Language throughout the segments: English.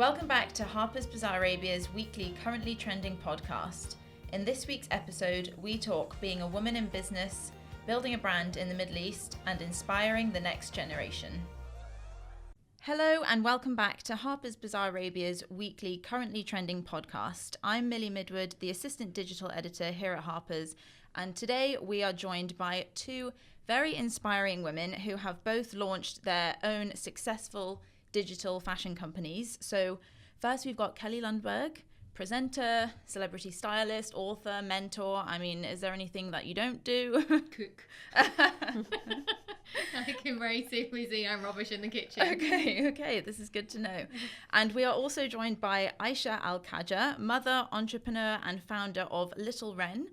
Welcome back to Harper's Bazaar Arabia's weekly Currently Trending podcast. In this week's episode, we talk being a woman in business, building a brand in the Middle East, and inspiring the next generation. Hello and welcome back to Harper's Bazaar Arabia's weekly Currently Trending podcast. I'm Milli Midwood, the Assistant Digital Editor here at Harper's, and today we are joined by two very inspiring women who have both launched their own successful digital fashion companies. So first we've got Kelly Lundberg, presenter, celebrity stylist, author, mentor. I mean, is there anything that you don't do? Cook. I can very safely say I'm rubbish in the kitchen. Okay, this is good to know. And we are also joined by Aisha Alkhaja, mother, entrepreneur and founder of Little Wren,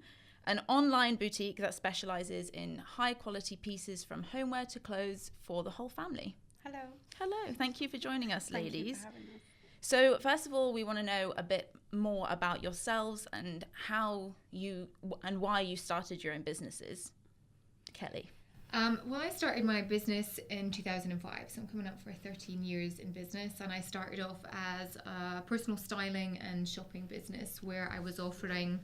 an online boutique that specializes in high quality pieces from homeware to clothes for the whole family. Hello, thank you for joining us, ladies. Thank you for having us. So first of all, we want to know a bit more about yourselves and how you and why you started your own businesses. Kelly. Well, I started my business in 2005, so I'm coming up for 13 years in business, and I started off as a personal styling and shopping business where I was offering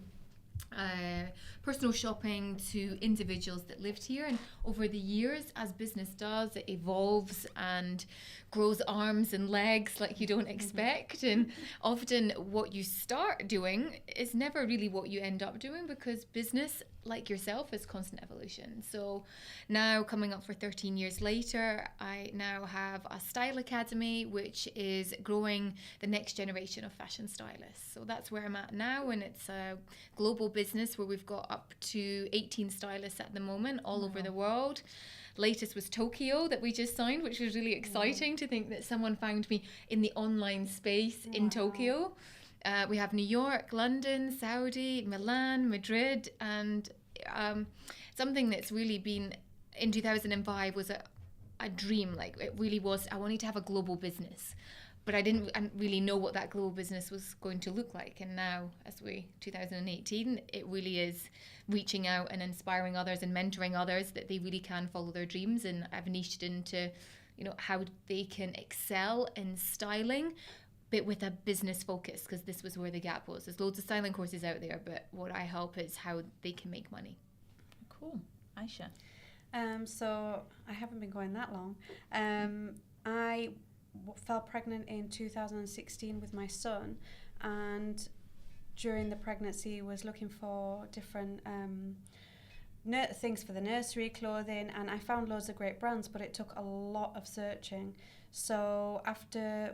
personal shopping to individuals that lived here. And over the years, as business does, it evolves and grows arms and legs like you don't expect. And often what you start doing is never really what you end up doing, because business, like yourself, is constant evolution. So now, coming up for 13 years later, I now have a style academy which is growing the next generation of fashion stylists. So that's where I'm at now, and it's a global business where we've got up to 18 stylists at the moment all over the world. Latest was Tokyo that we just signed, which was really exciting to think that someone found me in the online space in Tokyo. We have New York, London, Saudi, Milan, Madrid, and something that's really been in 2005 was a dream. Like, it really was. I wanted to have a global business, but I didn't really know what that global business was going to look like. And now, 2018, it really is reaching out and inspiring others and mentoring others that they really can follow their dreams. And I've niched into, how they can excel in styling, but with a business focus, because this was where the gap was. There's loads of styling courses out there, but what I help is how they can make money. Cool. Aisha. So I haven't been going that long. I fell pregnant in 2016 with my son, and during the pregnancy was looking for different things for the nursery, clothing, and I found loads of great brands, but it took a lot of searching. So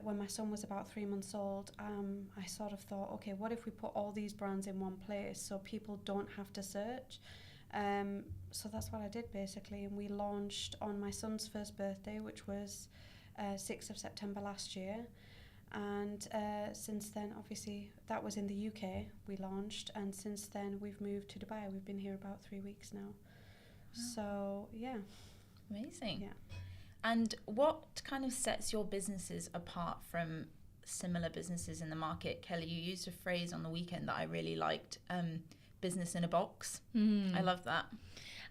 when my son was about 3 months old, I sort of thought, okay, what if we put all these brands in one place so people don't have to search? So that's what I did basically, and we launched on my son's first birthday, which was 6th of September last year. And since then, obviously, that was in the UK, we launched, and since then we've moved to Dubai. We've been here about 3 weeks now. So, yeah. Amazing. Yeah. And what kind of sets your businesses apart from similar businesses in the market? Kelly, you used a phrase on the weekend that I really liked, business in a box. I love that.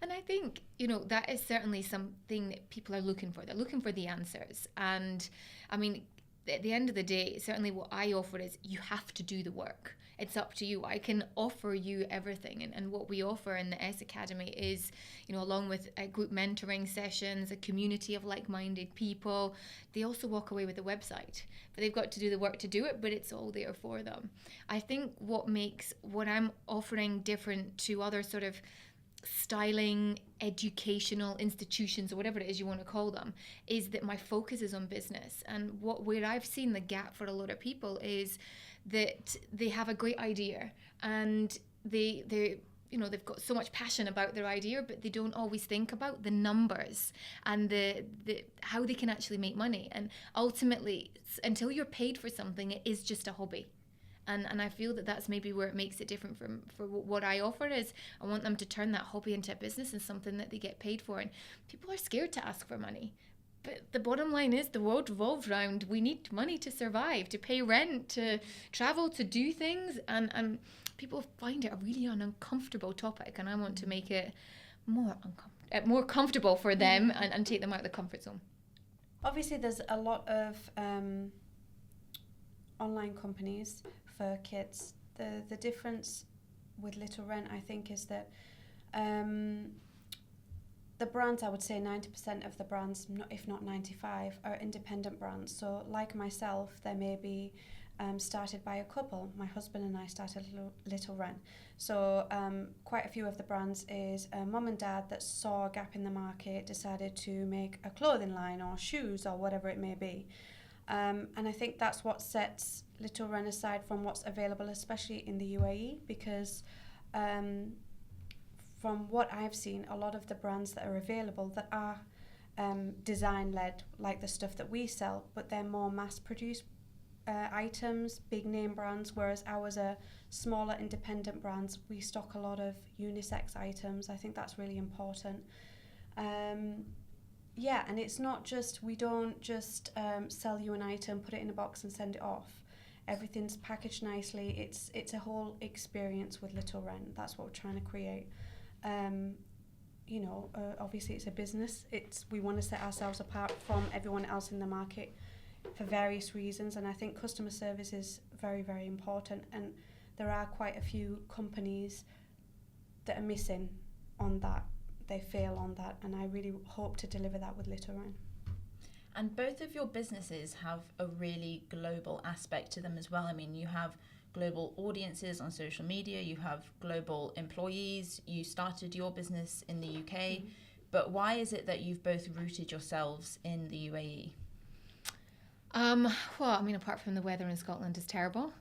And I think, that is certainly something that people are looking for. They're looking for the answers. And I mean, at the end of the day, certainly what I offer is you have to do the work. It's up to you. I can offer you everything. And what we offer in the S Academy is, along with group mentoring sessions, a community of like-minded people, they also walk away with a website. But they've got to do the work to do it, but it's all there for them. I think what makes what I'm offering different to other sort of styling educational institutions, or whatever it is you want to call them, is that my focus is on business. And where I've seen the gap for a lot of people is that they have a great idea and they've got so much passion about their idea, but they don't always think about the numbers and the how they can actually make money. And ultimately, until you're paid for something, it is just a hobby. And I feel that that's maybe where it makes it different for what I offer is I want them to turn that hobby into a business and something that they get paid for. And people are scared to ask for money. But the bottom line is the world revolves around, we need money to survive, to pay rent, to travel, to do things. And people find it a really uncomfortable topic. And I want to make it more comfortable for them and take them out of the comfort zone. Obviously, there's a lot of online companies for kids. The difference with Little Wren, I think, is that the brands, I would say 90% of the brands, if not 95, are independent brands. So like myself, they may be started by a couple. My husband and I started Little Wren. So quite a few of the brands is a mum and dad that saw a gap in the market, decided to make a clothing line or shoes or whatever it may be. And I think that's what sets Little Wren aside from what's available, especially in the UAE, because from what I've seen, a lot of the brands that are available that are design-led, like the stuff that we sell, but they're more mass-produced items, big name brands, whereas ours are smaller independent brands. We stock a lot of unisex items. I think that's really important. Yeah, and it's not just, we don't just sell you an item, put it in a box and send it off. Everything's packaged nicely. It's a whole experience with Little Wren. That's what we're trying to create. Obviously it's a business. We want to set ourselves apart from everyone else in the market for various reasons, and I think customer service is very, very important, and there are quite a few companies that are missing on that. They fail on that, and I really hope to deliver that with Little Wren. And both of your businesses have a really global aspect to them as well. I mean, you have global audiences on social media, you have global employees, you started your business in the UK, but why is it that you've both rooted yourselves in the UAE? Well, I mean, apart from the weather in Scotland is terrible.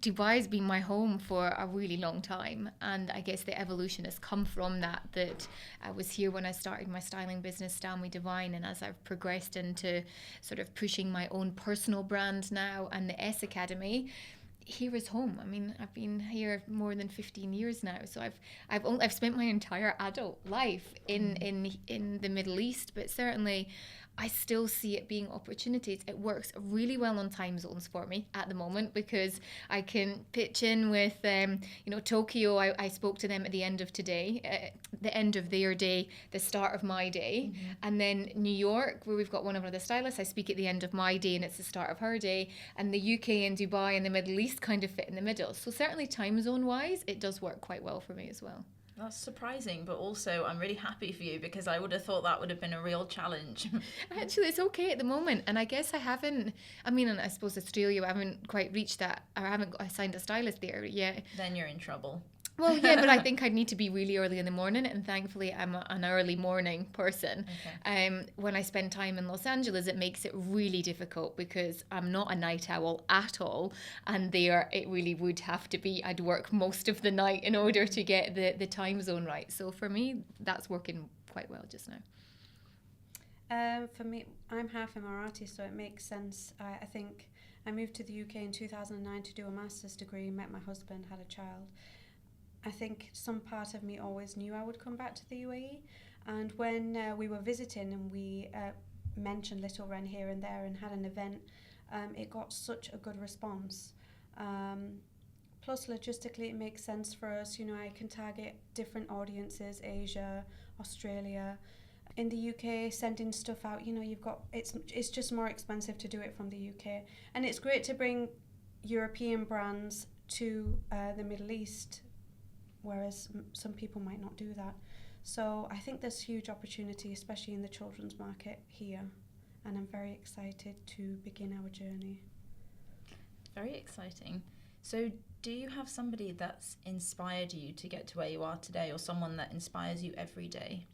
Dubai has been my home for a really long time, and I guess the evolution has come from that I was here when I started my styling business, Style Me Divine, and as I've progressed into sort of pushing my own personal brand now and the S Academy, here is home. I mean, I've been here more than 15 years now, so I've spent my entire adult life in the Middle East, but certainly I still see it being opportunities. It works really well on time zones for me at the moment, because I can pitch in with, Tokyo. I spoke to them at the end of today, the end of their day, the start of my day. And then New York, where we've got one of our other stylists, I speak at the end of my day and it's the start of her day. And the UK and Dubai and the Middle East kind of fit in the middle. So certainly time zone wise, it does work quite well for me as well. That's surprising, but also I'm really happy for you, because I would have thought that would have been a real challenge. Actually, it's okay at the moment, and I guess and I suppose Australia, I haven't quite reached that, or I haven't signed a stylist there yet. Then you're in trouble. Well, yeah, but I think I'd need to be really early in the morning, and thankfully I'm an early morning person. Okay. When I spend time in Los Angeles, it makes it really difficult because I'm not a night owl at all, and there it really would have to be, I'd work most of the night in order to get the time zone right. So for me, that's working quite well just now. For me, I'm half Emirati, so it makes sense. I think I moved to the UK in 2009 to do a master's degree, met my husband, had a child. I think some part of me always knew I would come back to the UAE, and when we were visiting and we mentioned Little Wren here and there and had an event, it got such a good response. Plus logistically it makes sense for us. I can target different audiences, Asia, Australia. In the UK, sending stuff out, it's just more expensive to do it from the UK, and it's great to bring European brands to the Middle East, whereas some people might not do that. So I think there's huge opportunity, especially in the children's market here, and I'm very excited to begin our journey. Very exciting. So do you have somebody that's inspired you to get to where you are today, or someone that inspires you every day?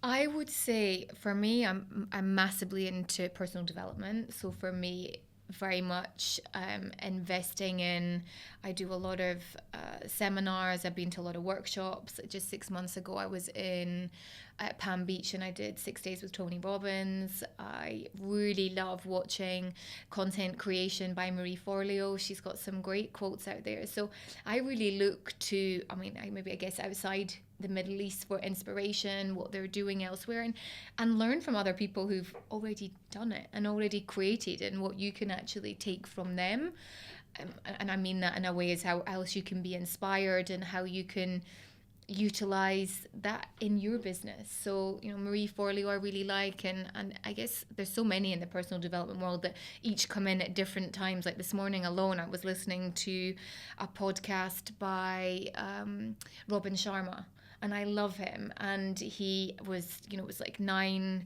I would say for me, I'm massively into personal development. So for me, very much investing in, I do a lot of seminars, I've been to a lot of workshops. Just 6 months ago I was at Palm Beach and I did 6 days with Tony Robbins. I really love watching content creation by Marie Forleo. She's got some great quotes out there. So I really look to, I guess outside the Middle East for inspiration, what they're doing elsewhere, and learn from other people who've already done it and already created, and what you can actually take from them. And I mean that in a way is how else you can be inspired and how you can utilize that in your business. So, Marie Forleo I really like, and I guess there's so many in the personal development world that each come in at different times. Like this morning alone, I was listening to a podcast by Robin Sharma, and I love him. And he was, it was like nine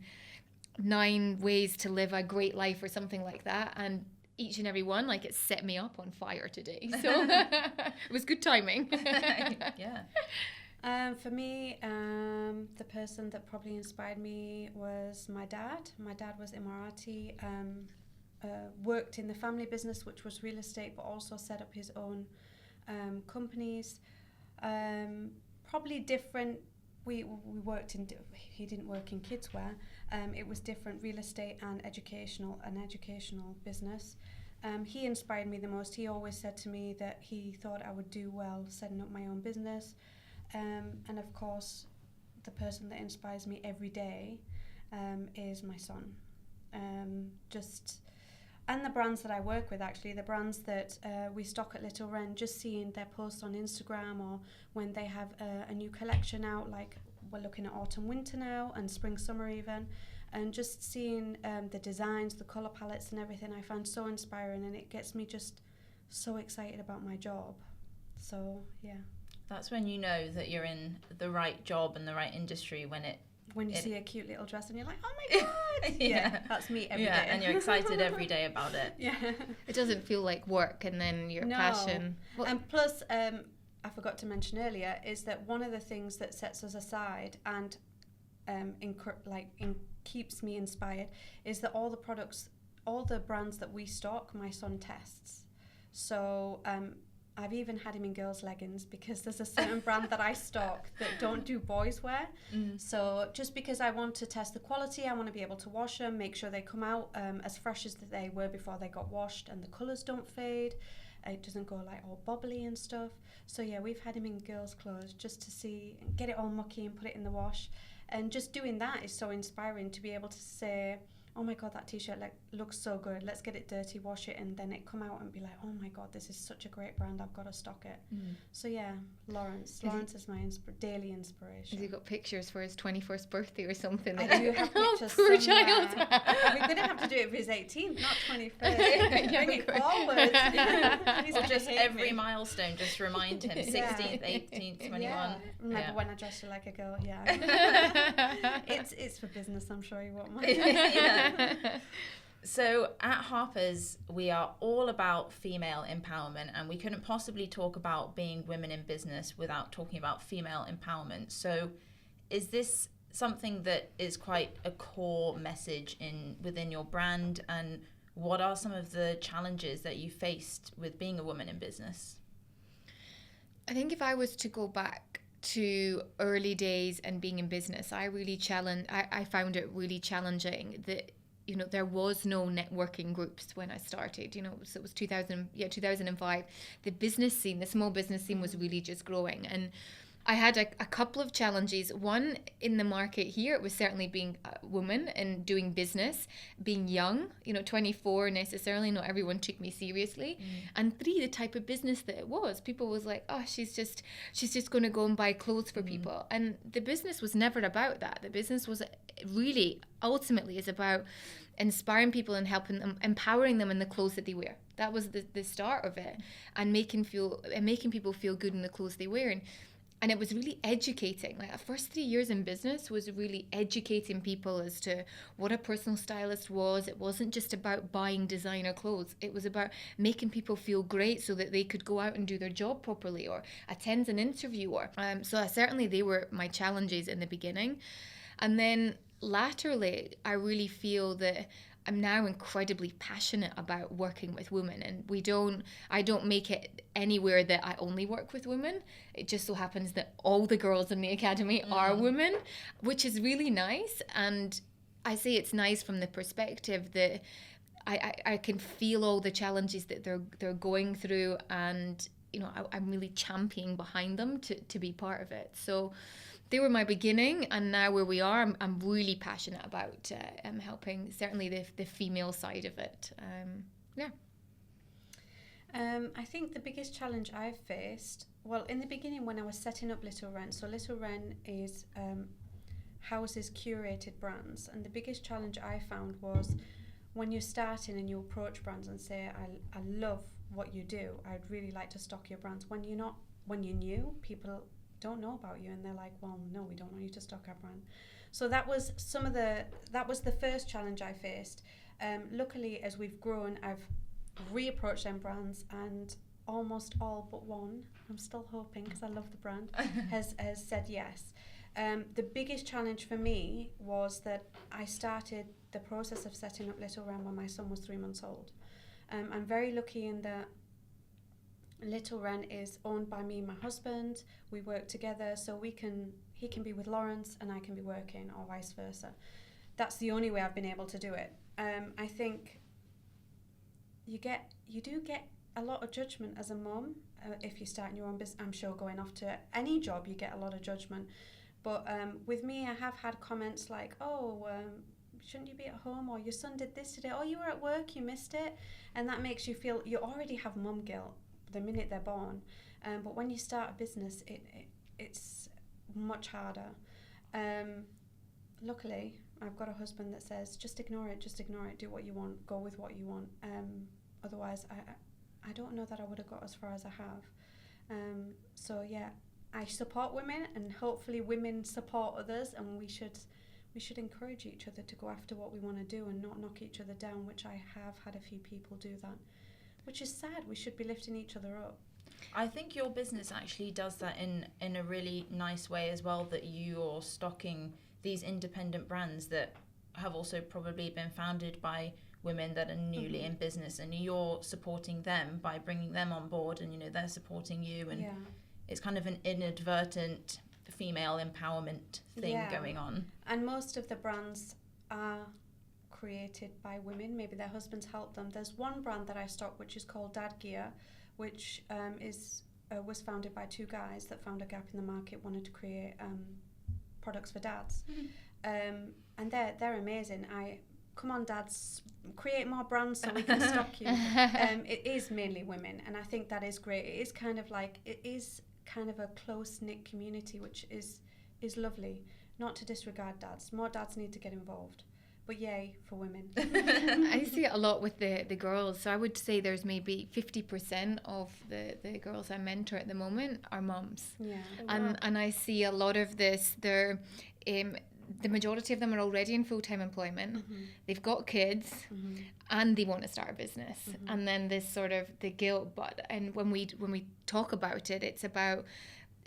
ways to live a great life or something like that. And each and every one, like, it set me up on fire today. So it was good timing. Yeah. For me, the person that probably inspired me was my dad. My dad was Emirati, worked in the family business, which was real estate, but also set up his own companies. Probably different. We worked in. He didn't work in kidswear. It was different, real estate and educational business. He inspired me the most. He always said to me that he thought I would do well setting up my own business. And of course, the person that inspires me every day is my son. And the brands that I work with, actually, the brands that we stock at Little Wren, just seeing their posts on Instagram, or when they have a new collection out, like we're looking at autumn winter now and spring summer even, and just seeing the designs, the colour palettes and everything, I find so inspiring, and it gets me just so excited about my job. So yeah. That's when you know that you're in the right job and the right industry, when you see a cute little dress and you're like, oh my god. Yeah, that's me every day. And you're excited every day about it. Yeah. It doesn't feel like work, and then your passion. Well, and plus, I forgot to mention earlier, is that one of the things that sets us aside and keeps me inspired is that all the brands that we stock, my son tests. So I've even had him in girls' leggings, because there's a certain brand that I stock that don't do boys' wear. So just because I want to test the quality, I want to be able to wash them, make sure they come out as fresh as they were before they got washed, and the colours don't fade. It doesn't go like all bobbly and stuff. So yeah, we've had him in girls' clothes just to see, get it all mucky and put it in the wash. And just doing that is so inspiring, to be able to say, oh my god, that t-shirt looks so good, let's get it dirty, wash it, and then it come out and be like, oh my god, this is such a great brand, I've got to stock it. So yeah, Lawrence is my daily inspiration. Has he got pictures for his 21st birthday or something? I do have pictures poor somewhere. child. We're going to have to do it for his 18th, not 21st. Bring it forward. Or just every milestone, just remind him, 16th, 18th, 21. Yeah. Remember when I dressed you like a girl, yeah. It's for business, I'm sure you won't mind. Yeah. So at Harper's, we are all about female empowerment, and we couldn't possibly talk about being women in business without talking about female empowerment. So is this something that is quite a core message within your brand, and what are some of the challenges that you faced with being a woman in business? I think if I was to go back to early days and being in business, I found it really challenging that, there was no networking groups when I started, so it was 2005. The small business scene was really just growing. And I had a couple of challenges. One, in the market here, it was certainly being a woman and doing business, being young, 24 necessarily, not everyone took me seriously. And 3, the type of business that it was. People was like, oh, she's just going to go and buy clothes for people. And the business was never about that. The business was really, ultimately, is about inspiring people and helping them, empowering them in the clothes that they wear. That was the start of it. And making people feel good in the clothes they wear. And it was really educating. Like, the first 3 years in business was really educating people as to what a personal stylist was. It wasn't just about buying designer clothes. It was about making people feel great so that they could go out and do their job properly or attend an interview. So certainly they were my challenges in the beginning. And then latterly, I really feel that I'm now incredibly passionate about working with women, and I don't make it anywhere that I only work with women. It just so happens that all the girls in the academy are women, which is really nice. And I say it's nice from the perspective that I can feel all the challenges that they're going through, and I'm really championing behind them to be part of it. So they were my beginning, and now where we are, I'm really passionate about helping certainly the female side of it. I think the biggest challenge I've faced, well, in the beginning when I was setting up Little Wren, so Little Wren is houses curated brands, and the biggest challenge I found was when you're starting and you approach brands and say, I love what you do, I'd really like to stock your brands. When you're new, people don't know about you and they're like, well, no, we don't want you to stock our brand. So that was the first challenge I faced. Luckily, as we've grown, I've reapproached them brands, and almost all but one, I'm still hoping because I love the brand, has said yes. The biggest challenge for me was that I started the process of setting up Little Wren when my son was 3 months old. I'm very lucky in that Little Wren is owned by me and my husband. We work together, so he can be with Lawrence and I can be working, or vice versa. That's the only way I've been able to do it. I think you do get a lot of judgment as a mum if you're starting your own business. I'm sure going off to any job you get a lot of judgment. But with me, I have had comments like, shouldn't you be at home? Or your son did this today. Oh, you were at work, you missed it. And that makes you feel, you already have mum guilt the minute they're born. But when you start a business, it's much harder. Luckily, I've got a husband that says, just ignore it, do what you want, go with what you want. Otherwise, I don't know that I would have got as far as I have. So yeah, I support women, and hopefully women support others, and we should encourage each other to go after what we want to do and not knock each other down, which I have had a few people do that, which is sad. We should be lifting each other up. I think your business actually does that in a really nice way as well, that you're stocking these independent brands that have also probably been founded by women that are newly in business, and you're supporting them by bringing them on board, and they're supporting you, and it's kind of an inadvertent female empowerment thing going on. And most of the brands are created by women. Maybe their husbands help them. There's one brand that I stock which is called Dad Gear, which was founded by two guys that found a gap in the market, wanted to create products for dads. And they're amazing. Come on, dads, create more brands so we can stock you. It is mainly women, and I think that is great. It is kind of a close-knit community, which is lovely. Not to disregard dads. More dads need to get involved. But yay for women. I see it a lot with the girls. So I would say there's maybe 50% of the girls I mentor at the moment are mums. Yeah. And I see a lot of this. They're the majority of them are already in full-time employment. They've got kids, and they want to start a business. And then this sort of the guilt. And when we talk about it, it's about,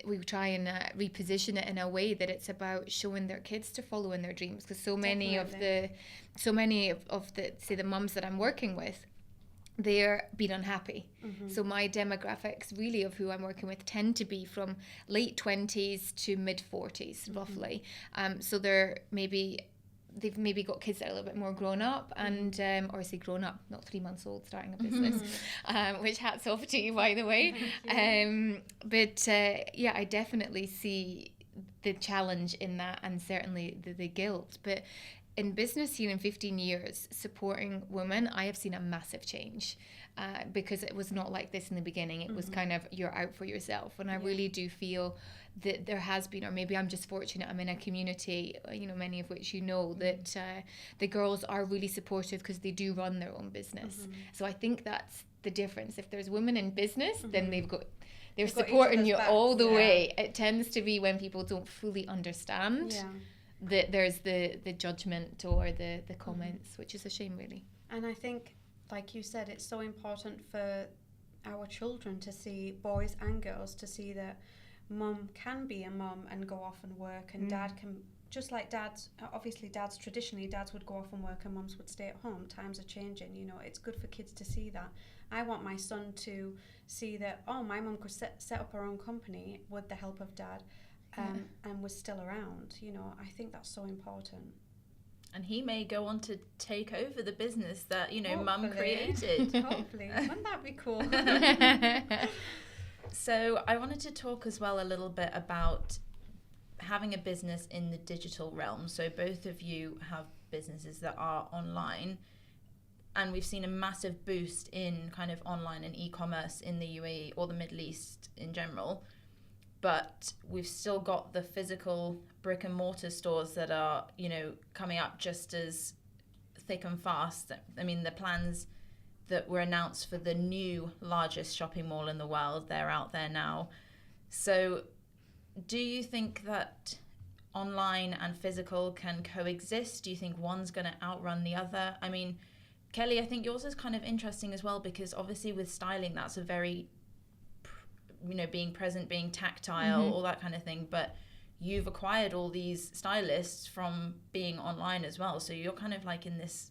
we try and reposition it in a way that it's about showing their kids to follow in their dreams, because so many of the say the mums that I'm working with, they're being unhappy. So my demographics really of who I'm working with tend to be from late 20s to mid 40s roughly. So they've maybe got kids that are a little bit more grown up, and or I say grown up, not 3 months old starting a business, which hats off to you, by the way. But I definitely see the challenge in that, and certainly the guilt. But in business here in 15 years, supporting women, I have seen a massive change because it was not like this in the beginning. It was kind of, you're out for yourself. And I really do feel that there has been, or maybe I'm just fortunate, I'm in a community, many of which that the girls are really supportive because they do run their own business. So I think that's the difference. If there's women in business, then they're supporting you all the way. It tends to be when people don't fully understand that there's the judgment or the comments, which is a shame, really. And I think, like you said, it's so important for our children to see, boys and girls, to see that mum can be a mum and go off and work, and dad can, just like dads, obviously traditionally dads would go off and work and mums would stay at home. Times are changing, it's good for kids to see that. I want my son to see that, my mum could set up her own company with the help of dad. And was still around, I think that's so important. And he may go on to take over the business that, mum created. Hopefully. Wouldn't that be cool? So I wanted to talk as well a little bit about having a business in the digital realm. So both of you have businesses that are online. and we've seen a massive boost in kind of online and e-commerce in the UAE or the Middle East in general. But we've still got the physical brick and mortar stores that are, you know, coming up just as thick and fast. I mean, the plans that were announced for the new largest shopping mall in the world, they're out there now. So do you think that online and physical can coexist? Do you think one's going to outrun the other? I mean, Kelly, I think yours is kind of interesting as well, because obviously with styling, that's a very, you know, being present, being tactile, all that kind of thing. But you've acquired all these stylists from being online as well. So you're kind of like in this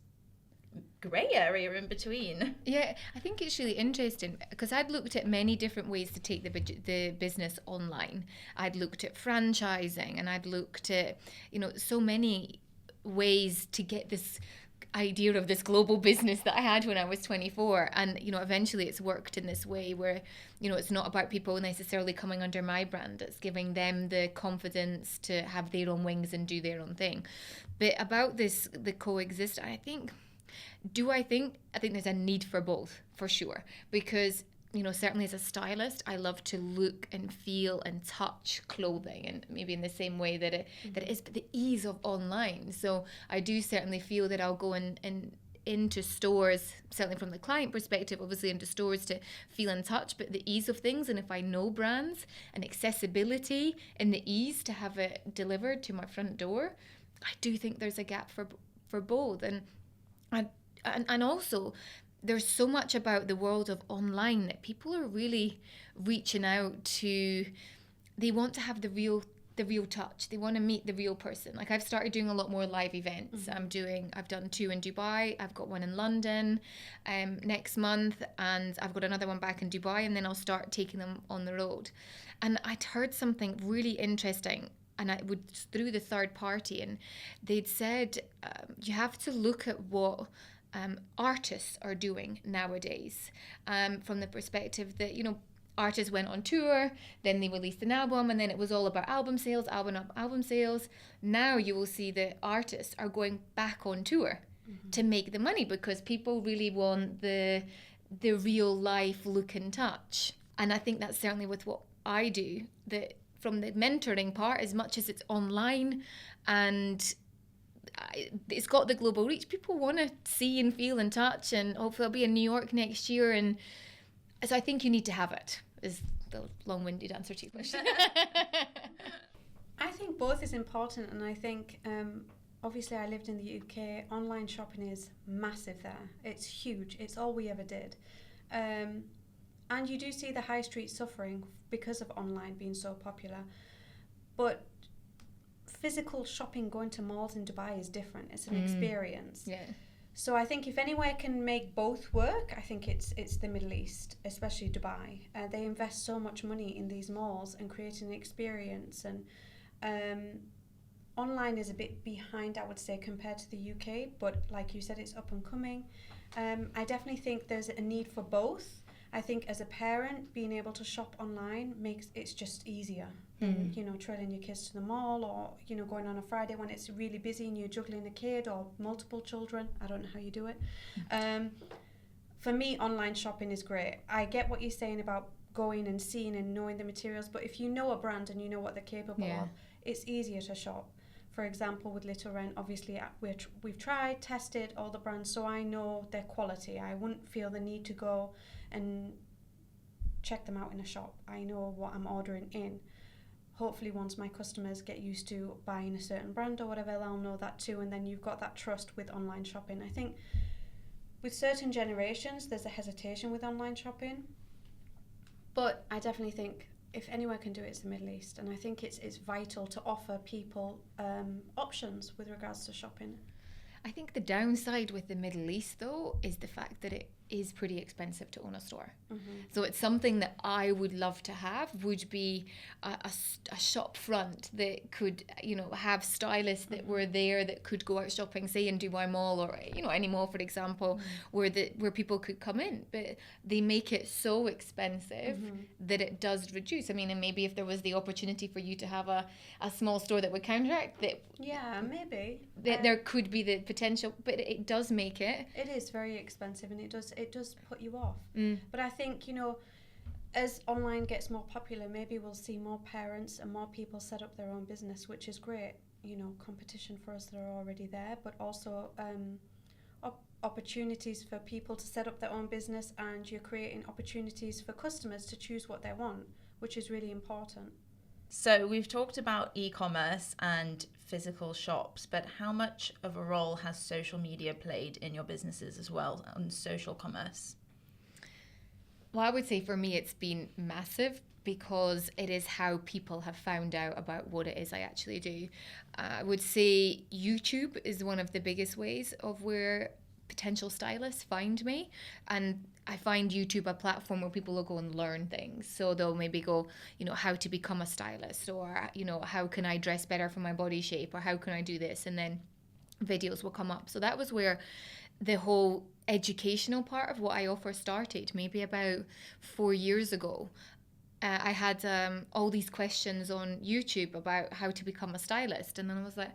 grey area in between. Yeah, I think it's really interesting because I'd looked at many different ways to take the business online. I'd looked at franchising, and I'd looked at, you know, so many ways to get this idea of this global business that I had when I was 24. And, you know, eventually it's worked in this way where, you know, it's not about people necessarily coming under my brand. It's giving them the confidence to have their own wings and do their own thing. But about this, the coexist, I think there's a need for both, for sure. Because, you know, certainly as a stylist, I love to look and feel and touch clothing, and maybe in the same way that it is, but the ease of online. So I do certainly feel that I'll go into stores, certainly from the client perspective, obviously into stores to feel and touch, but the ease of things, and if I know brands and accessibility and the ease to have it delivered to my front door, I do think there's a gap for both. And also, there's so much about the world of online that people are really reaching out to. They want to have the real touch. They want to meet the real person. Like, I've started doing a lot more live events. I've done 2 in Dubai. I've got one in London next month, and I've got another one back in Dubai, and then I'll start taking them on the road. And I'd heard something really interesting, and I would through the third party, and they'd said you have to look at what artists are doing nowadays, from the perspective that, you know, artists went on tour, then they released an album, and then it was all about album sales. Now you will see that artists are going back on tour to make the money, because people really want the real life look and touch. And I think that's certainly with what I do, that from the mentoring part, as much as it's online and it's got the global reach, people want to see and feel and touch, and hopefully I'll be in New York next year. And so I think you need to have it, is the long-winded answer to your question. I think both is important, and I think obviously I lived in the UK. Online shopping is massive there. It's huge. It's all we ever did. And you do see the high street suffering because of online being so popular. But physical shopping, going to malls in Dubai, is different. It's an experience. Yeah. So I think if anywhere can make both work, I think it's the Middle East, especially Dubai. They invest so much money in these malls and creating an experience. And online is a bit behind, I would say, compared to the UK. But like you said, it's up and coming. I definitely think there's a need for both. I think as a parent, being able to shop online makes it's just easier. You know, trailing your kids to the mall, or, you know, going on a Friday when it's really busy and you're juggling a kid or multiple children. I don't know how you do it. For me, online shopping is great. I get what you're saying about going and seeing and knowing the materials, but if you know a brand and you know what they're capable of, it's easier to shop. For example, with Little Wren, obviously we've tried, tested all the brands, so I know their quality. I wouldn't feel the need to go and check them out in a shop. I know what I'm ordering in. Hopefully once my customers get used to buying a certain brand or whatever, they'll know that too, and then you've got that trust with online shopping. I think with certain generations there's a hesitation with online shopping, but I definitely think if anyone can do it, it's the Middle East, and I think it's vital to offer people options with regards to shopping. I think the downside with the Middle East, though, is the fact that is pretty expensive to own a store. Mm-hmm. So it's something that I would love to have, would be a shop front that could, you know, have stylists that were there that could go out shopping, say in Dubai Mall or, you know, any mall, for example, where people could come in. But they make it so expensive that it does reduce. I mean, and maybe if there was the opportunity for you to have a small store that would counteract that. Yeah, maybe. There could be the potential, but it does make it. It is very expensive, and it does put you off. Mm. But I think, you know, as online gets more popular, maybe we'll see more parents and more people set up their own business, which is great. You know, competition for us that are already there, but also opportunities for people to set up their own business, and you're creating opportunities for customers to choose what they want, which is really important. So we've talked about e-commerce and physical shops, but how much of a role has social media played in your businesses as well, on social commerce? Well, I would say for me it's been massive, because it is how people have found out about what it is I actually do. I would say YouTube is one of the biggest ways of where potential stylists find me, and I find YouTube a platform where people will go and learn things. So they'll maybe go, you know, how to become a stylist, or, you know, how can I dress better for my body shape, or how can I do this, and then videos will come up. So that was where the whole educational part of what I offer started, maybe about 4 years ago. I had all these questions on YouTube about how to become a stylist, and then I was like,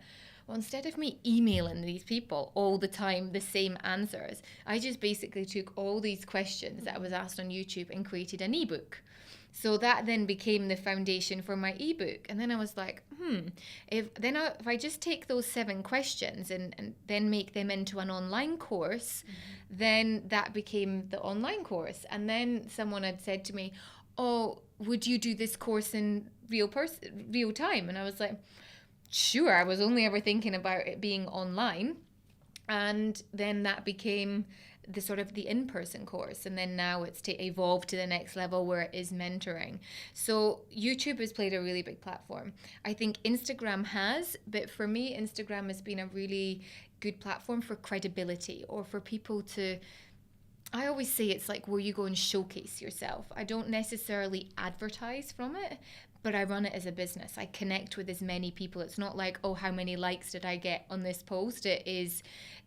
well, instead of me emailing these people all the time the same answers, I just basically took all these questions that I was asked on YouTube and created an ebook. So that then became the foundation for my ebook. And then I was like, if I just take those 7 questions and then make them into an online course, then that became the online course. And then someone had said to me, oh, would you do this course in real time? And I was like, sure. I was only ever thinking about it being online. And then that became the sort of the in-person course, and then now it's to evolve to the next level where it is mentoring. So YouTube has played a really big platform. I think Instagram has, but for me, Instagram has been a really good platform for credibility, or for people to, I always say it's like where you go and showcase yourself. I don't necessarily advertise from it, but I run it as a business. I connect with as many people. It's not like, oh, how many likes did I get on this post? It is,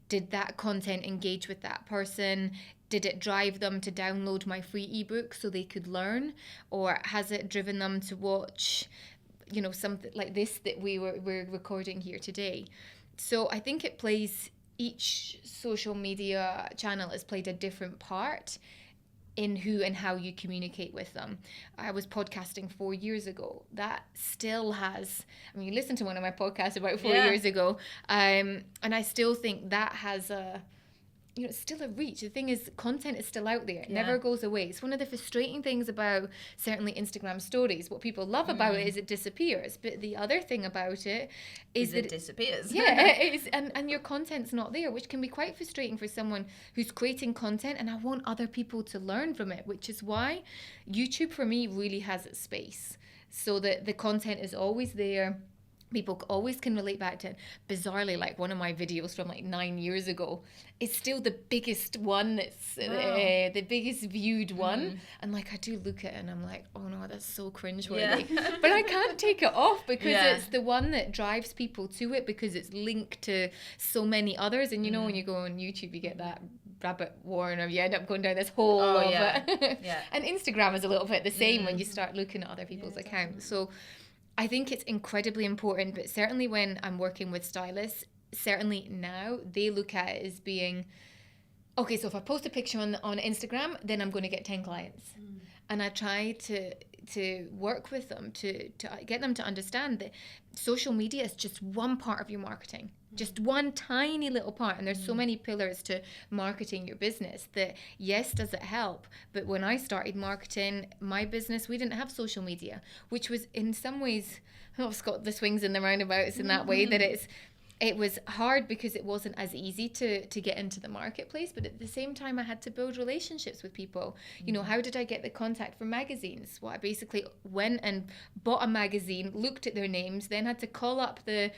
did that content engage with that person? Did it drive them to download my free ebook so they could learn? Or has it driven them to watch, you know, something like this that we're recording here today? So I think it plays, each social media channel has played a different part in who and how you communicate with them. I was podcasting 4 years ago. That still has, I mean, you listened to one of my podcasts about 4 years ago, and I still think that has a, you know, it's still a reach. The thing is, content is still out there. It never goes away. It's one of the frustrating things about certainly Instagram stories. What people love about it is it disappears. But the other thing about it is that it disappears. Yeah, it is, and your content's not there, which can be quite frustrating for someone who's creating content, and I want other people to learn from it, which is why YouTube for me really has its space. So that the content is always there. People always can relate back to it. Bizarrely, like one of my videos from like 9 years ago is still the biggest one. It's the biggest viewed one. And like I do look at it and I'm like, oh no, that's so cringeworthy. But I can't take it off because it's the one that drives people to it, because it's linked to so many others. And you know, when you go on YouTube, you get that rabbit warren, or you end up going down this hole of it. And Instagram is a little bit the same when you start looking at other people's accounts. So I think it's incredibly important, but certainly when I'm working with stylists, certainly now, they look at it as being, okay, so if I post a picture on Instagram, then I'm going to get 10 clients. And I try to work with them to get them to understand that social media is just one part of your marketing. Just one tiny little part, and there's so many pillars to marketing your business that, yes, does it help? But when I started marketing my business, we didn't have social media, which was in some ways, it's got the swings and the roundabouts in that way, that it was hard because it wasn't as easy to get into the marketplace, but at the same time I had to build relationships with people. You know, how did I get the contact for magazines? Well, I basically went and bought a magazine, looked at their names, then had to call up the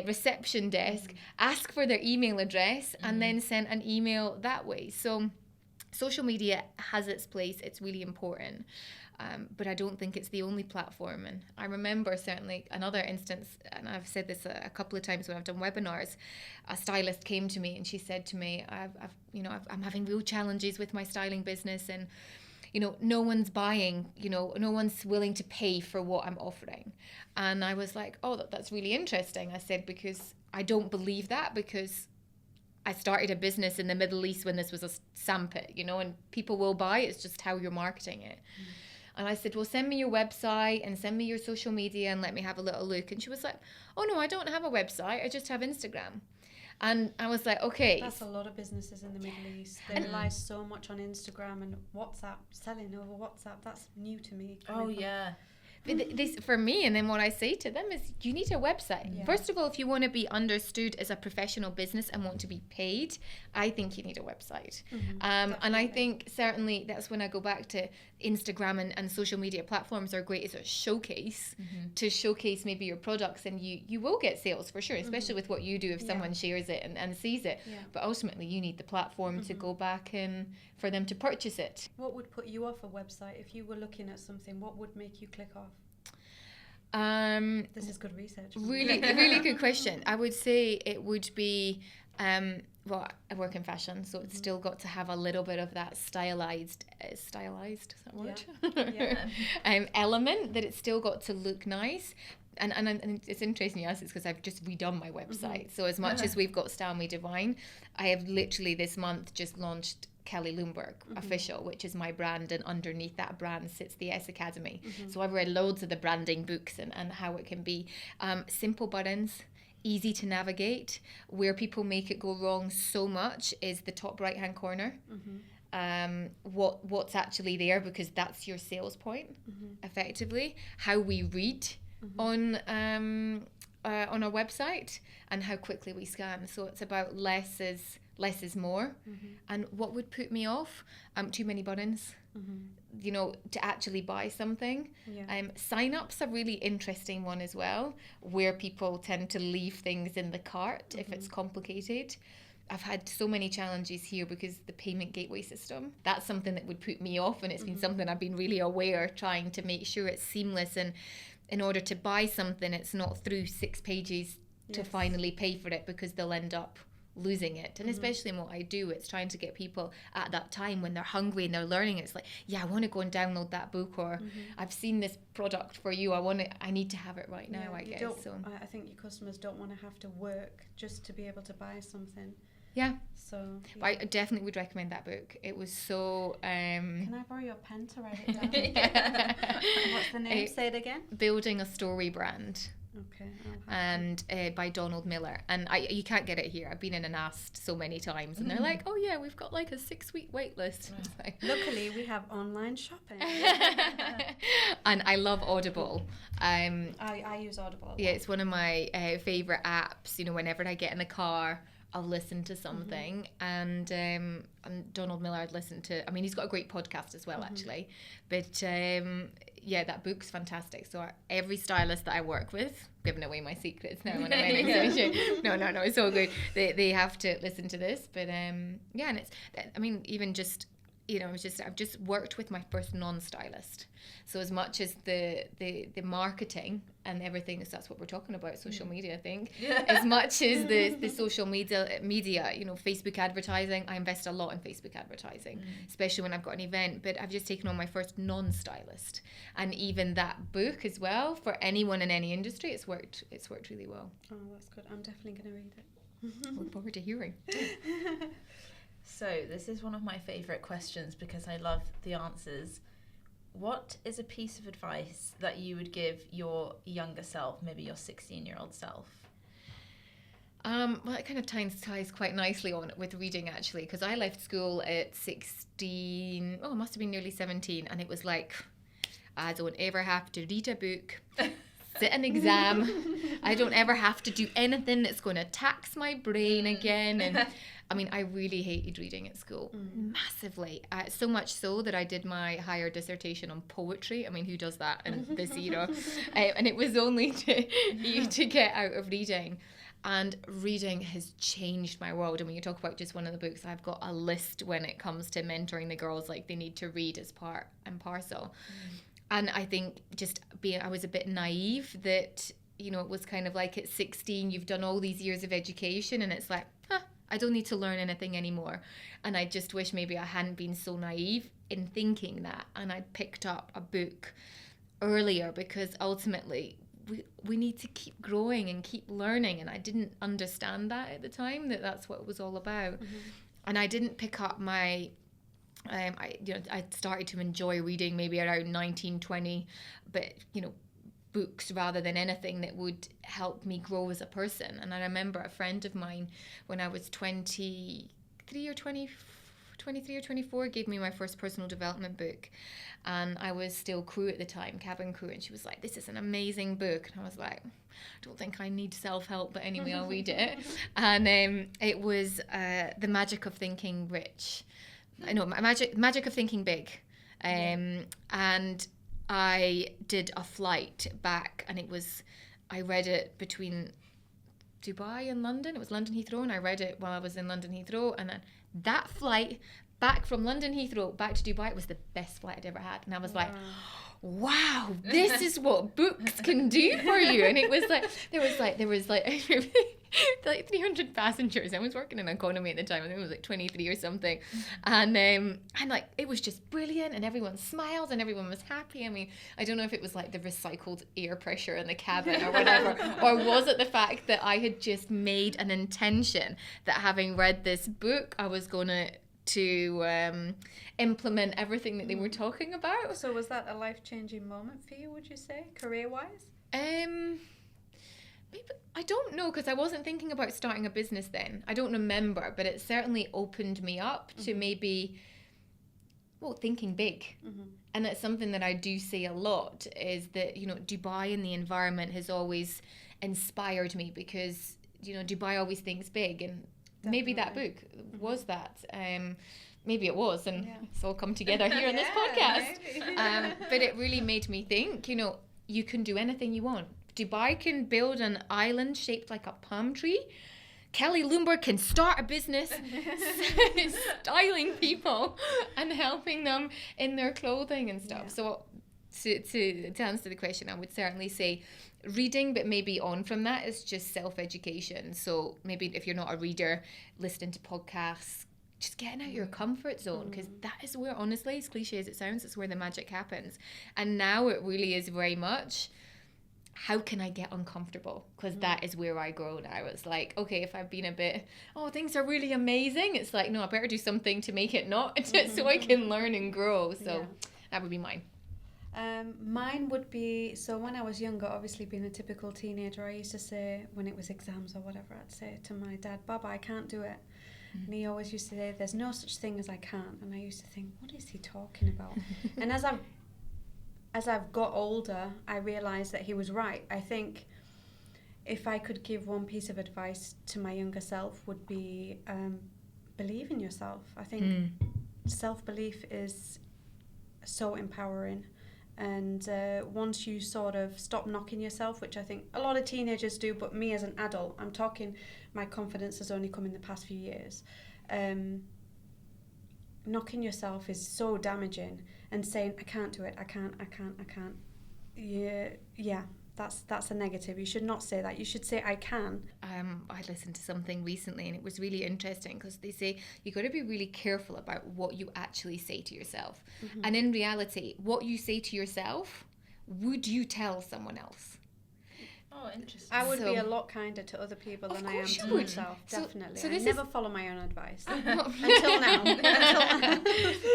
reception desk, ask for their email address, and then sent an email that way. So social media has its place. It's really important. But I don't think it's the only platform. And I remember certainly another instance, and I've said this a couple of times when I've done webinars, a stylist came to me and she said to me, I'm having real challenges with my styling business, and no one's buying, no one's willing to pay for what I'm offering. And I was like, oh, that's really interesting. I said, because I don't believe that, because I started a business in the Middle East when this was a sandpit, and people will buy. It's just how you're marketing it. And I said, well, send me your website and send me your social media and let me have a little look. And she was like, oh, no, I don't have a website. I just have Instagram. And I was like, okay. That's a lot of businesses in the Middle East. They rely so much on Instagram and WhatsApp, selling over WhatsApp. That's new to me. Oh, yeah. But this for me, and then what I say to them is, you need a website. Yeah. First of all, if you want to be understood as a professional business and want to be paid, I think you need a website. And I think certainly that's when I go back to Instagram and social media platforms are great as a showcase to showcase maybe your products, and you will get sales for sure, especially with what you do if someone shares it and sees it. Yeah. But ultimately you need the platform to go back and for them to purchase it. What would put you off a website if you were looking at something? What would make you click off? This is good research. Really good question. I would say it would be, well, I work in fashion, so it's still got to have a little bit of that stylized, is that a word? Yeah. Element, that it's still got to look nice. And it's interesting you ask this because I've just redone my website. So as much as we've got Style Me Divine, I have literally this month just launched Kelly Lundberg Official, which is my brand, and underneath that brand sits the S Academy. So I've read loads of the branding books and how it can be simple buttons, easy to navigate. Where people make it go wrong so much is the top right hand corner. What's actually there, because that's your sales point effectively. How we read on our website and how quickly we scan. So it's about less is more. And what would put me off? Too many buttons. To actually buy something. Sign-up's a really interesting one as well, where people tend to leave things in the cart if it's complicated. I've had so many challenges here because the payment gateway system, that's something that would put me off, and it's been something I've been really aware, trying to make sure it's seamless, and in order to buy something, it's not through 6 pages to finally pay for it, because they'll end up losing it. And especially in what I do, it's trying to get people at that time when they're hungry and they're learning. It's like, I want to go and download that book, or I've seen this product for you. I need to have it right now. I guess. So I think your customers don't want to have to work just to be able to buy something. Yeah. So I definitely would recommend that book. It was so. Can I borrow your pen to write it down? What's the name? Say it again. Building a Story Brand. Okay. And by Donald Miller, and you can't get it here. I've been in and asked so many times, and they're like, "Oh yeah, we've got like a 6-week wait list." Like, luckily, we have online shopping. And I love Audible. I use Audible. Yeah, it's one of my favorite apps. Whenever I get in the car, I'll listen to something, and Donald Miller I'd listen to. I mean, he's got a great podcast as well, actually. But that book's fantastic. So every stylist that I work with, giving away my secrets now when I'm in exhibition. No, it's all good. They have to listen to this. But and it's. I mean, even just. I've just worked with my first non-stylist. So as much as the marketing and everything, so that's what we're talking about, social media, I think. As much as the social media, Facebook advertising, I invest a lot in Facebook advertising, especially when I've got an event. But I've just taken on my first non-stylist, and even that book as well, for anyone in any industry, it's worked really well. Oh, that's good. I'm definitely going to read it. Look forward to hearing. So this is one of my favourite questions because I love the answers. What is a piece of advice that you would give your younger self, maybe your 16-year-old self? Well, it kind of ties quite nicely on with reading, actually, because I left school at 16. Oh, it must have been nearly 17, and it was like, I don't ever have to read a book. Sit an exam. I don't ever have to do anything that's going to tax my brain again. And I mean, I really hated reading at school, massively. So much so that I did my higher dissertation on poetry. I mean, who does that in this era? And it was only to get out of reading. And reading has changed my world. And when you talk about just one of the books, I've got a list when it comes to mentoring the girls, like they need to read as part and parcel. And I think I was a bit naive that, you know, it was kind of like at 16, you've done all these years of education and it's like, I don't need to learn anything anymore. And I just wish maybe I hadn't been so naive in thinking that. And I picked up a book earlier because ultimately we need to keep growing and keep learning. And I didn't understand that at the time, that's what it was all about. And I didn't pick up my... I started to enjoy reading maybe around 19, 20, but, you know, books rather than anything that would help me grow as a person. And I remember a friend of mine when I was 23 or 24 gave me my first personal development book, and I was still crew at the time, cabin crew, and she was like, this is an amazing book. And I was like, I don't think I need self-help, but anyway, I'll read it. And it was The Magic of Thinking Rich. Magic of Thinking Big. And I did a flight back, and I read it between Dubai and London. It was London Heathrow, and I read it while I was in London Heathrow. And then that flight back from London Heathrow back to Dubai, it was the best flight I'd ever had. And I was like, wow, this is what books can do for you. And it was like, there was like 300 passengers. I was working in economy at the time. I think it was like 23 or something. And like, it was just brilliant, and everyone smiled and everyone was happy. I mean, I don't know if it was like the recycled air pressure in the cabin or whatever, or was it the fact that I had just made an intention that having read this book, I was going to implement everything that they were talking about. So was that a life-changing moment for you, would you say, career-wise? Maybe, I don't know, because I wasn't thinking about starting a business then. I don't remember, but it certainly opened me up to maybe, thinking big. And that's something that I do say a lot, is that, you know, Dubai and the environment has always inspired me, because, you know, Dubai always thinks big, and maybe that book was that. Maybe it was, and it's all come together here on this podcast. But it really made me think, you know, you can do anything you want. Dubai can build an island shaped like a palm tree. Kelly Lundberg can start a business styling people and helping them in their clothing and stuff. So to answer the question, I would certainly say reading, but maybe on from that is just self-education. So maybe if you're not a reader, listening to podcasts, just getting out of your comfort zone, because that is where, honestly, as cliche as it sounds, it's where the magic happens. And now it really is very much, how can I get uncomfortable? Because that is where I grow now. It's like, okay, if I've been a bit, things are really amazing, it's like, no, I better do something to make it not, so I can learn and grow. So that would be mine. Mine would be, so when I was younger, obviously being a typical teenager, I used to say, when it was exams or whatever, I'd say to my dad, Baba, I can't do it. And he always used to say, there's no such thing as I can't. And I used to think, what is he talking about? And as I've got older, I realised that he was right. I think if I could give one piece of advice to my younger self, would be believe in yourself. I think self-belief is so empowering. And once you sort of stop knocking yourself, which I think a lot of teenagers do, but me as an adult, I'm talking, my confidence has only come in the past few years. Knocking yourself is so damaging, and saying, I can't do it, I can't. Yeah, that's a negative. You should not say that. You should say, I can. I listened to something recently, and it was really interesting, because they say you got to be really careful about what you actually say to yourself. And in reality, what you say to yourself, would you tell someone else? Oh, interesting. I would be a lot kinder to other people than I am to myself, definitely. So I never follow my own advice. Until now.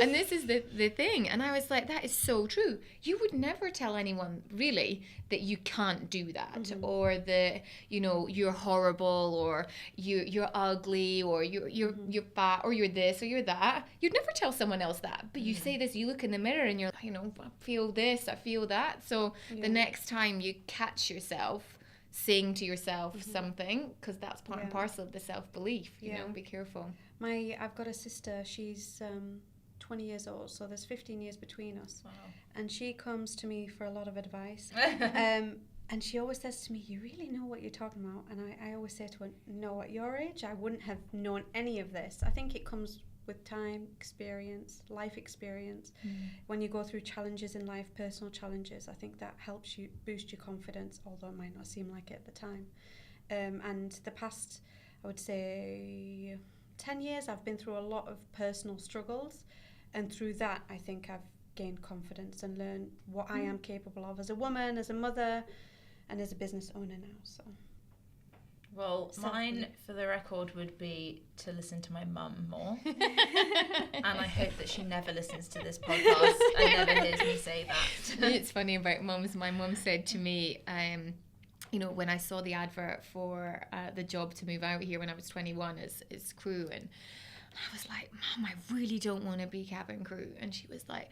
And this is the thing. And I was like, that is so true. You would never tell anyone, really, that you can't do that, or that, you know, you're horrible, or you're ugly, or you're fat, or you're this, or you're that. You'd never tell someone else that. But you say this, you look in the mirror and you're like, you know, I feel this, I feel that. So the next time you catch yourself saying to yourself something, because that's part and parcel of the self-belief, you know, be careful. I've got a sister, she's 20 years old, so there's 15 years between us. Wow. And she comes to me for a lot of advice. And she always says to me, you really know what you're talking about. And I always say to her, no, at your age, I wouldn't have known any of this. I think it comes with time, experience, life experience. When you go through challenges in life, personal challenges, I think that helps you boost your confidence, although it might not seem like it at the time. And the past, I would say, 10 years, I've been through a lot of personal struggles. And through that, I think I've gained confidence and learned what I am capable of as a woman, as a mother, and as a business owner now. So, well, mine, for the record, would be to listen to my mum more. And I hope that she never listens to this podcast and never hears me say that. It's funny about mums. My mum said to me, you know, when I saw the advert for the job to move out here when I was 21 as crew, and I was like, Mum, I really don't want to be cabin crew. And she was like,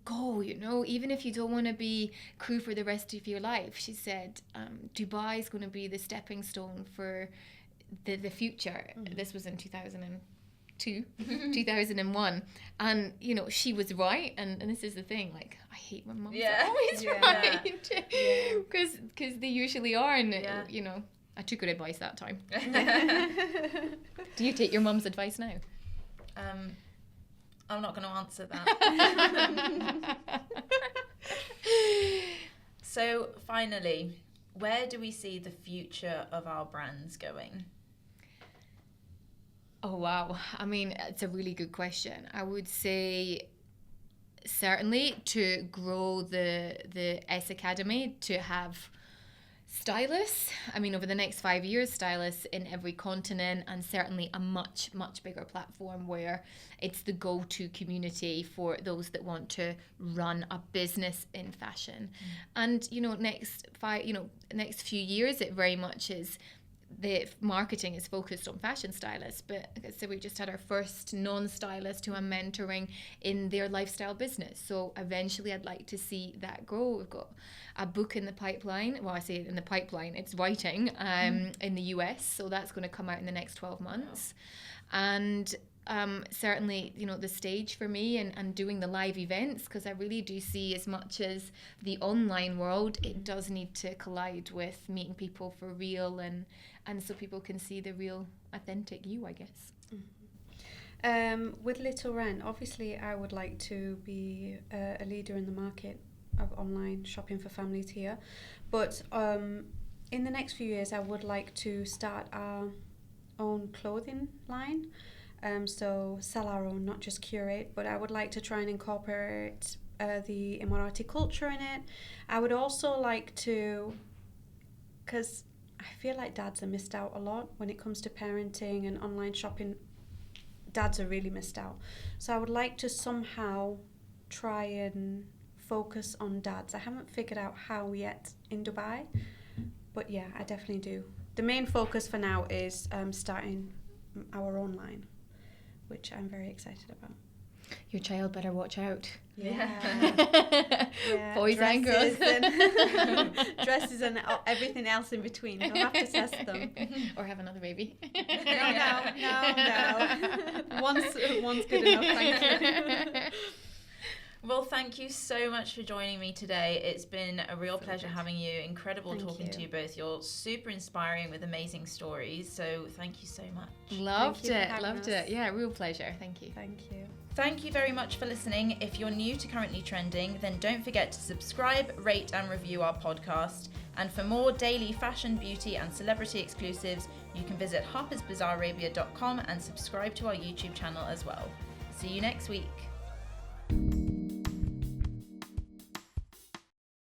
go, you know, even if you don't want to be crew for the rest of your life. She said, Dubai is going to be the stepping stone for the future. This was in 2002, 2001. And, you know, she was right. And this is the thing, like, I hate when mums are always right. Because they usually are. And, you know, I took her advice that time. Do you take your mum's advice now? I'm not going to answer that. So finally, where do we see the future of our brands going? Oh, wow. I mean, it's a really good question. I would say certainly to grow the S Academy, to have stylists. I mean, over the next 5 years, stylists in every continent, and certainly a much, much bigger platform where it's the go-to community for those that want to run a business in fashion. And, you know, next few years, it very much is, the marketing is focused on fashion stylists, but like I said, we've just had our first non-stylist who I'm mentoring in their lifestyle business. So eventually I'd like to see that grow. We've got a book in the pipeline. Well, I say in the pipeline, it's writing in the US. So that's going to come out in the next 12 months. And certainly, you know, the stage for me and doing the live events, because I really do see, as much as the online world, it does need to collide with meeting people for real, and so people can see the real authentic you, I guess. With Little Wren, obviously I would like to be a leader in the market of online shopping for families here, but in the next few years I would like to start our own clothing line. So sell our own, not just curate, but I would like to try and incorporate the Emirati culture in it. I would also like to, because I feel like dads are missed out a lot when it comes to parenting and online shopping. Dads are really missed out. So I would like to somehow try and focus on dads. I haven't figured out how yet in Dubai, but yeah, I definitely do. The main focus for now is starting our own line, which I'm very excited about. Your child better watch out. Yeah. Boys and girls. Dresses and everything else in between. I'll have to test them. Or have another baby. No. One's good enough, thank you. Well, thank you so much for joining me today. It's been a real pleasure having you. Incredible talking to you both. You're super inspiring with amazing stories. So thank you so much. Loved it. Yeah, real pleasure. Thank you. Thank you. Thank you very much for listening. If you're new to Currently Trending, then don't forget to subscribe, rate and review our podcast. And for more daily fashion, beauty and celebrity exclusives, you can visit harpersbazaararabia.com and subscribe to our YouTube channel as well. See you next week.